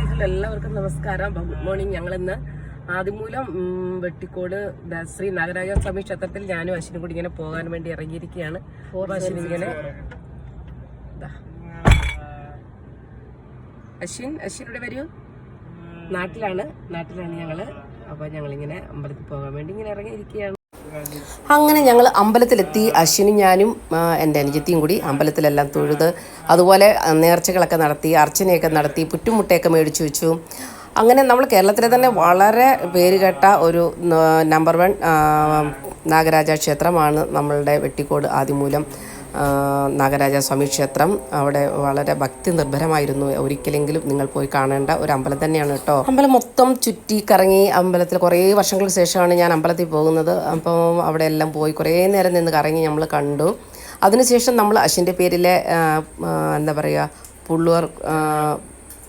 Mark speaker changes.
Speaker 1: എല്ലാവർക്കും നമസ്കാരം. Good morning. ഞങ്ങളിന്ന് ആദിമൂലം വെട്ടിക്കോട് ശ്രീ നാഗരാജ സ്വാമി ക്ഷേത്രത്തിൽ ഞാനും അശ്വിനും കൂടി ഇങ്ങനെ പോകാൻ വേണ്ടി ഇറങ്ങിയിരിക്കുകയാണ്. അശ്വിൻ ഇവിടെ വരൂ. നാട്ടിലാണ് ഞങ്ങള്. അപ്പൊ ഞങ്ങളിങ്ങനെ അമ്പലത്തിൽ പോകാൻ വേണ്ടി ഇങ്ങനെ ഇറങ്ങിയിരിക്കുകയാണ്. അങ്ങനെ ഞങ്ങൾ അമ്പലത്തിലെത്തി. അശ്വിനും ഞാനും എൻ്റെ അനുജത്തിയും കൂടി അമ്പലത്തിലെല്ലാം തൊഴുത്, അതുപോലെ നേർച്ചകളൊക്കെ നടത്തി, അർച്ചനയൊക്കെ നടത്തി, പുറ്റുമുട്ടയൊക്കെ മേടിച്ചു വെച്ചു. അങ്ങനെ നമ്മൾ കേരളത്തിലെ തന്നെ വളരെ പേരുകേട്ട ഒരു നമ്പർ 1 നാഗരാജ ക്ഷേത്രമാണ് നമ്മളുടെ വെട്ടിക്കോട് ആദിമൂലം നാഗരാജ സ്വാമി ക്ഷേത്രം. അവിടെ വളരെ ഭക്തി നിർഭരമായിരുന്നു. ഒരിക്കലെങ്കിലും നിങ്ങൾ പോയി കാണേണ്ട ഒരു അമ്പലം തന്നെയാണ് കേട്ടോ. അമ്പലം മൊത്തം ചുറ്റി കറങ്ങി. അമ്പലത്തിൽ കുറേ വർഷങ്ങൾക്ക് ശേഷമാണ് ഞാൻ അമ്പലത്തിൽ പോകുന്നത്. അപ്പോൾ അവിടെ എല്ലാം പോയി കുറേ നേരം നിന്ന് കറങ്ങി നമ്മൾ കണ്ടു. അതിനുശേഷം നമ്മൾ അശ്വിൻ്റെ പേരിലെ എന്താ പറയുക, പുള്ളുവർ